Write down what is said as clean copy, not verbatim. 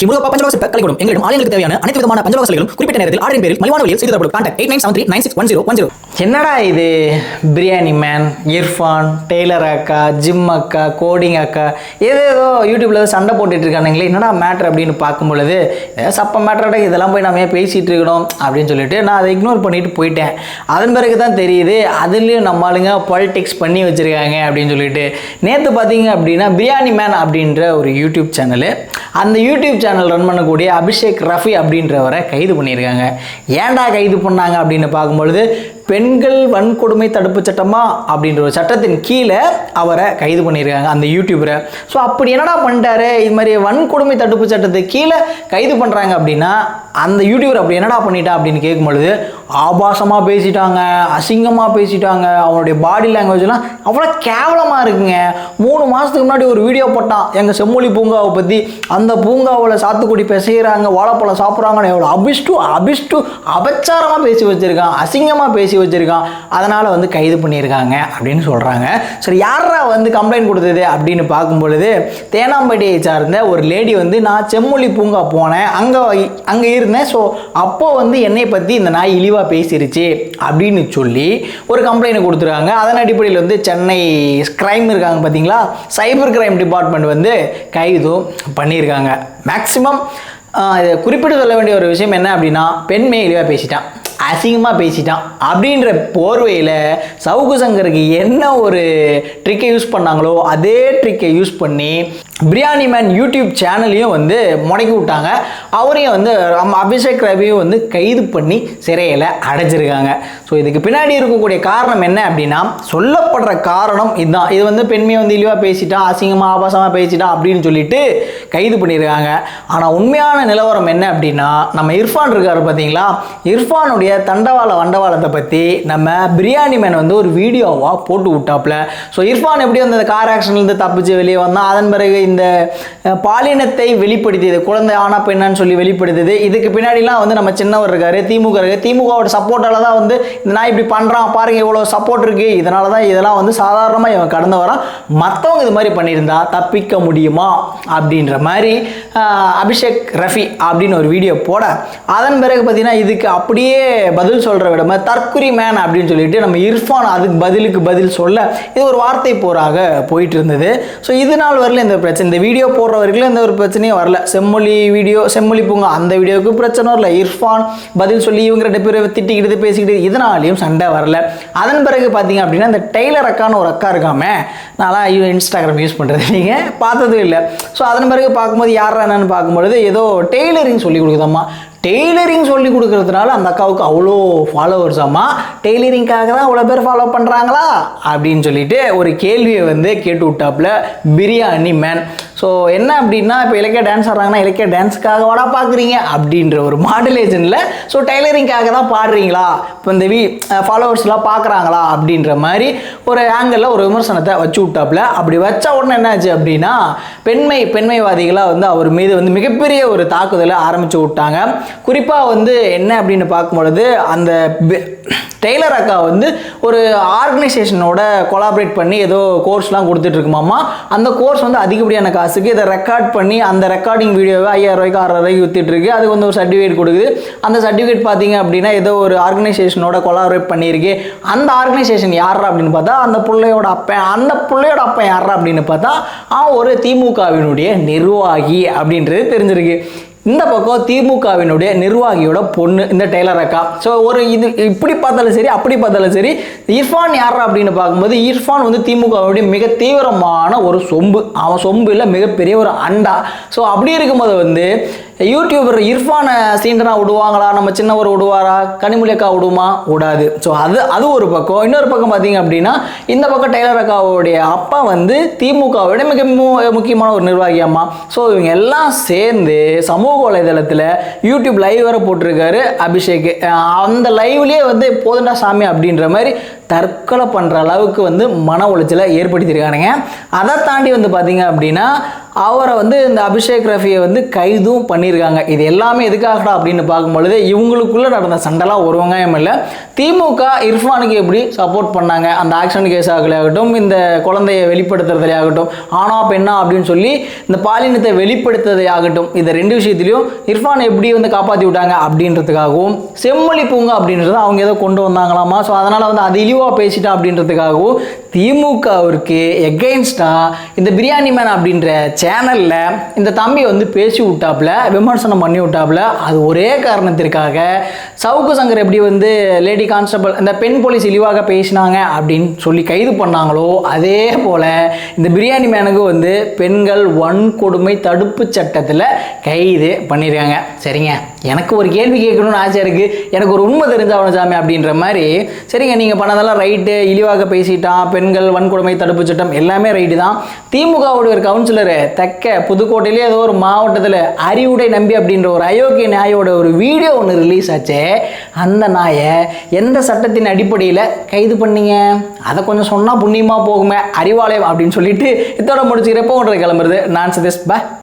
ஸ்ரீ முருகப்பா பஞ்சலோக சிற்ப கலைக்கூடம் எங்களிடம் ஆலயங்களுக்கு தேவையான அனைத்து விதமான பஞ்சலோக சிலைகளும் குறிப்பிட்ட நேரத்தில் ஆர்டரின் பேரில் மலிவான விலையில் செய்து தரப்படும். கான்டாக்ட் 8973961010. என்னடா இது பிரியாணி மேன், இர்ஃபான், டெய்லர் அக்கா, ஜிம் அக்கா, கோடிங் அக்கா ஏதோ யூடியூப்ல சண்டை போட்டுட்டு இருக்கானுங்களே, என்னடா மேட்ரு அப்படின்னு பார்க்கும் பொழுது சப்ப மேட்டரோட இதெல்லாம் போய் நம்ம ஏன் பேசிகிட்டு இருக்கணும் அப்படின்னு சொல்லிட்டு நான் அதை இக்னோர் பண்ணிட்டு போயிட்டேன். அதன் பிறகு தான் தெரியுது அதுலேயும் நம்ம ஆளுங்க பாலிடிக்ஸ் பண்ணி வச்சுருக்காங்க அப்படின்னு சொல்லிட்டு. நேற்று பார்த்தீங்க அப்படின்னா பிரியாணி மேன் அப்படின்ற ஒரு யூடியூப் சேனலு, அந்த யூடியூப் சேனல் ரன் பண்ணக்கூடிய அபிஷேக் ரஃபி அப்படின்றவரை கைது பண்ணியிருக்காங்க. ஏன்டா கைது பண்ணாங்க அப்படின்னு பார்க்கும்பொழுது பெண்கள் வன்கொடுமை தடுப்பு சட்டமா அப்படின்ற ஒரு சட்டத்தின் கீழே அவரை கைது பண்ணியிருக்காங்க, அந்த யூடியூபரை. ஸோ அப்படி என்னடா பண்ணிட்டாரு, இது மாதிரி வன்கொடுமை தடுப்பு சட்டத்துக்கு கீழே கைது பண்ணுறாங்க அப்படின்னா அந்த யூடியூபர் அப்படி என்னடா பண்ணிட்டா அப்படின்னு கேட்கும்பொழுது ஆபாசமாக பேசிட்டாங்க, அசிங்கமாக பேசிட்டாங்க, அவனுடைய பாடி லாங்குவேஜ்லாம் அவ்வளோ கேவலமாக இருக்குங்க. 3 மாதத்துக்கு முன்னாடி ஒரு வீடியோ போட்டான் எங்கள் செம்மொழி பூங்காவை பற்றி. அந்த பூங்காவில் சாத்துக்குடி பிசைகிறாங்க, வாழைப்பழம் சாப்பிட்றாங்கன்னு எவ்வளோ அபிஷ்டு அபச்சாரமாக பேசி வச்சுருக்கான், அசிங்கமாக பேசி வச்சுருக்கான். அதனால் வந்து கைது பண்ணியிருக்காங்க அப்படின்னு சொல்கிறாங்க. சரி, யாரா வந்து கம்ப்ளைண்ட் கொடுத்தது அப்படின்னு பார்க்கும் பொழுது தேனாம்பேட்டையை சார்ந்த ஒரு லேடி வந்து நான் செம்மொழி பூங்கா போனேன், அங்கே இருந்தேன். ஸோ அப்போ வந்து என்னை பற்றி இந்த நாய் இழிவாக பேசிருச்சு அப்படின்னு சொல்லி ஒரு கம்ப்ளைண்ட் கொடுத்துருக்காங்க. அதன் அடிப்படையில் வந்து சென்னை கிரைம் இருக்காங்க பார்த்தீங்களா, சைபர் கிரைம் டிபார்ட்மெண்ட் வந்து கைதும் பண்ணியிருக்காங்க. மேக்சிமம் இதை குறிப்பிட்டு சொல்ல வேண்டிய ஒரு விஷயம் என்ன அப்படின்னா, பெண்மை இழிவாக பேசிட்டான், அசிங்கமாக பேசிட்டான் அப்படின்ற போர்வையில் சவுக்கு சங்கருக்கு என்ன ஒரு ட்ரிக்கை யூஸ் பண்ணாங்களோ அதே ட்ரிக்கை யூஸ் பண்ணி பிரியாணி மேன் யூடியூப் சேனலையும் வந்து முடக்கி விட்டாங்க. அவரையும் வந்து அபிஷேக் ரவியும் வந்து கைது பண்ணி சிறையில் அடைச்சிருக்காங்க. ஸோ இதுக்கு பின்னாடி இருக்கக்கூடிய காரணம் என்ன அப்படின்னா, சொல்லப்படுற காரணம் இதுதான். இது வந்து பெண்மையை வந்து இழிவாக பேசிட்டான், அசிங்கமாக ஆபாசமாக பேசிட்டான் அப்படின்னு சொல்லிட்டு கைது பண்ணியிருக்காங்க. ஆனால் உண்மையான நிலவரம் என்ன அப்படின்னா, நம்ம இர்ஃபான் இருக்காரு பார்த்தீங்களா, இர்ஃபானுடைய தண்டவாள வண்டவாளத்தை பற்றி நம்ம பிரியாணி மேன் வந்து ஒரு வீடியோவாக போட்டு விட்டாப்புல. ஸோ இர்ஃபான் எப்படி வந்து அந்த கார் ஆக்சிடென்ட்லேருந்து தப்பிச்சு வெளியே வந்தான், அதன் பிறகு இந்த பாலினத்தை வெளிப்படுத்தியது, குழந்தை ஆனா பெண்ணான்னு சொல்லி வெளிப்படுத்துது. இதுக்கு பின்னாடிலாம் வந்து நம்ம சின்னவர் இருக்காரு, திமுக இருக்கு, திமுகவோட சப்போர்ட்டால தான் வந்து இந்த நாய் இப்படி பண்ணுறான் பாருங்க, இவ்வளோ சப்போர்ட் இருக்கு, இதனால தான் இதெல்லாம் வந்து சாதாரணமாக இவன் கடந்து வரான், மற்றவங்க இது மாதிரி பண்ணியிருந்தா தப்பிக்க முடியுமா அப்படின்ற மாதிரி அபிஷேக் ரஃபி அப்படின்னு ஒரு வீடியோ போட, அதன் பிறகு பார்த்தீங்கன்னா இதுக்கு அப்படியே பதில் சொல்கிற விடமா தற்குறி மேன் அப்படின்னு சொல்லிட்டு நம்ம இர்ஃபான் அதுக்கு பதில் சொல்ல இது ஒரு வார்த்தை போராக போயிட்டு இருந்தது. ஸோ இது நாள் வரல இந்த பிரச்சனை, இந்த வீடியோ போடுற வரைக்கும் எந்த ஒரு பிரச்சனையும் வரல. செம்மொழி பூங்கா அந்த வீடியோவுக்கு பிரச்சனை வரல, இர்ஃபான் பதில் சொல்லி இவங்க 2 பேர் திட்டிக்கிட்டு பேசிக்கிட்டு இதனாலையும் சண்டை வரல. அதன் பிறகு பார்த்தீங்க அப்படின்னா இந்த டெய்லர் அக்கான்னு ஒரு அக்கா இருக்காம, நான்லாம் இன்ஸ்டாகிராம் யூஸ் பண்ணுறது நீங்கள் பார்த்ததும் இல்லை. ஸோ அதன் பிறகு பார்க்கும்போது யாரா என்னன்னு பார்க்கும்பொழுது ஏதோ டெய்லரிங் சொல்லி கொடுக்குதாம்மா. டெய்லரிங் சொல்லி கொடுக்கறதுனால அந்த அக்காவுக்கு அவ்வளோ ஃபாலோவர்ஸ் ஆமா, டெய்லரிங்காக தான் அவ்வளோ பேர் ஃபாலோ பண்ணுறாங்களா அப்படின்னு சொல்லிட்டு ஒரு கேள்வியை வந்து கேட்டு விட்டாப்புல பிரியாணி மேன். ஸோ என்ன அப்படின்னா, இப்போ இலக்கிய டான்ஸ் ஆடுறாங்கன்னா இலக்கிய டான்ஸுக்காக வாடா பார்க்குறீங்க அப்படின்ற ஒரு மாடுலேஷனில், ஸோ டெய்லரிங்காக தான் பாடுறீங்களா, இப்போ இந்த ஃபாலோவர்ஸ்லாம் பார்க்குறாங்களா அப்படின்ற மாதிரி ஒரு ஆங்கிளில் ஒரு விமர்சனத்தை வச்சு விட்டாப்புல. அப்படி வச்ச உடனே என்னாச்சு அப்படின்னா, பெண்மைவாதிகளாக வந்து அவர் மீது வந்து மிகப்பெரிய ஒரு தாக்குதலை ஆரம்பித்து விட்டாங்க. குறிப்பாக வந்து என்ன அப்படின்னு பார்க்கும்பொழுது அந்த டெய்லர் அக்கா வந்து ஒரு ஆர்கனைசேஷனோட கொலாபரேட் பண்ணி ஏதோ கோர்ஸ்லாம் கொடுத்துட்ருக்குமாம்மா. அந்த கோர்ஸ் வந்து அதிகப்படியான காசுக்கு இதை ரெக்கார்ட் பண்ணி அந்த ரெக்கார்டிங் வீடியோவை 5000 ரூபாய்க்கு 6000 ரூபாய்க்கு விற்றுட்டுருக்கு. அதுக்கு வந்து ஒரு சர்டிஃபிகேட் கொடுக்குது. அந்த சர்டிஃபிகேட் பார்த்தீங்க அப்படின்னா ஏதோ ஒரு ஆர்கனைசேஷனோட கொலாபரேட் பண்ணியிருக்கு. அந்த ஆர்கனைசேஷன் யாரா அப்படின்னு பார்த்தா அந்த பிள்ளையோட அப்பன் யாரா அப்படின்னு பார்த்தா ஒரு திமுகவினுடைய நிர்வாகி அப்படின்றது தெரிஞ்சிருக்கு. இந்த பக்கம் திமுகவினுடைய நிர்வாகியோட பொண்ணு இந்த டெய்லர் அக்கா. ஸோ இது இப்படி பார்த்தாலும் சரி அப்படி பார்த்தாலும் சரி, இர்ஃபான் யாரா அப்படின்னு பார்க்கும்போது இர்ஃபான் வந்து திமுகவுடைய மிக தீவிரமான ஒரு சொம்பு, அவன் சொம்பு இல்லை மிகப்பெரிய ஒரு அண்டா. ஸோ அப்படி இருக்கும்போது வந்து யூடியூபர் இர்ஃபானை சீண்டனா விடுவாங்களா, நம்ம சின்னவர் விடுவாரா, கனிமொழி அக்கா விடுமா, விடாது. ஸோ அது ஒரு பக்கம். இன்னொரு பக்கம் பார்த்தீங்க அப்படின்னா இந்த பக்கம் டெய்லர் அக்காவுடைய அப்பா வந்து திமுகவோட மிக முக்கியமான ஒரு நிர்வாகியம்மா. ஸோ இவங்க எல்லாம் சேர்ந்து சமூக வலைதளத்தில் யூடியூப் லைவ் வேற போட்டிருக்காரு அபிஷேக். அந்த லைவ்லேயே வந்து போதண்டா சாமி அப்படின்ற மாதிரி தற்கொலை பண்ணுற அளவுக்கு வந்து மன உளைச்சலை ஏற்படுத்தியிருக்கானுங்க. அதை தாண்டி வந்து பார்த்தீங்க அப்படின்னா அவரை வந்து இந்த அபிஷேக் ரஃபியை வந்து கைதும் பண்ணியிருக்காங்க. இது எல்லாமே எதுக்காகடா அப்படின்னு பார்க்கும்பொழுது இவங்களுக்குள்ளே நடந்த சண்டைலாம் ஒரு வெங்காயம் இல்லை. திமுக இர்ஃபானுக்கு எப்படி சப்போர்ட் பண்ணாங்க, அந்த ஆக்ஷன் கேஸ் ஆகட்டும், இந்த குழந்தையை வெளிப்படுத்துறதுலே ஆகட்டும், ஆனா பெண்ணா அப்படின்னு சொல்லி இந்த பாலினத்தை வெளிப்படுத்துறதே ஆகட்டும், இந்த ரெண்டு விஷயத்திலையும் இர்ஃபானை எப்படி வந்து காப்பாற்றி விட்டாங்க அப்படின்றதுக்காகவும், செம்மொழி பூங்கா அப்படின்றத அவங்க ஏதோ கொண்டு வந்தாங்களாமா. ஸோ அதனால் வந்து அது இழிவாக பேசிட்டான் அப்படின்றதுக்காகவும் திமுகவிற்கு எகெயின்ஸ்டாக இந்த பிரியாணி மேன் அப்படின்ற சேனலில் இந்த தம்பி வந்து பேசி விட்டாப்புல, விமர்சனம் பண்ணி விட்டாப்புல. அது ஒரே காரணத்திற்காக சவுக்கு சங்கர் எப்படி வந்து லேடி கான்ஸ்டபிள் இந்த பெண் போலீஸ் இழிவாக பேசினாங்க அப்படின்னு சொல்லி கைது பண்ணாங்களோ, அதே போல் இந்த பிரியாணி மேனுக்கு வந்து பெண்கள் வன்கொடுமை தடுப்பு சட்டத்தில் கைது பண்ணியிருக்காங்க. சரிங்க, எனக்கு ஒரு கேள்வி கேட்கணும்னு ஆசை இருக்குது. எனக்கு ஒரு உண்மை தெரிஞ்சாகணும் சாமி அப்படின்ற மாதிரி. சரிங்க, நீங்கள் பண்ணதெல்லாம் ரைட்டு, இழிவாக பேசிட்டான், பெண்கள் வன்கொடுமை தடுப்பு சட்டம் எல்லாமே ரைட்டு தான். திமுகவுடைய ஒரு கவுன்சிலரு தெக்க புதுக்கோட்டையிலே ஏதோ ஒரு மாவட்டத்தில் அறிவுடை நம்பி அப்படின்ற ஒரு அயோக்கிய நாயோட ஒரு வீடியோ ஒன்று ரிலீஸ் ஆச்சு. அந்த நாயை எந்த சட்டத்தின் அடிப்படையில் கைது பண்ணீங்க? அதை கொஞ்சம் சொன்னால் புண்ணியமாக போகுமே அறிவாலயம் அப்படின்னு சொல்லிட்டு இதோட முடிச்சுக்கிறப்போ ஒன்றை கிளம்புறது. நான் சதீஷ் பா.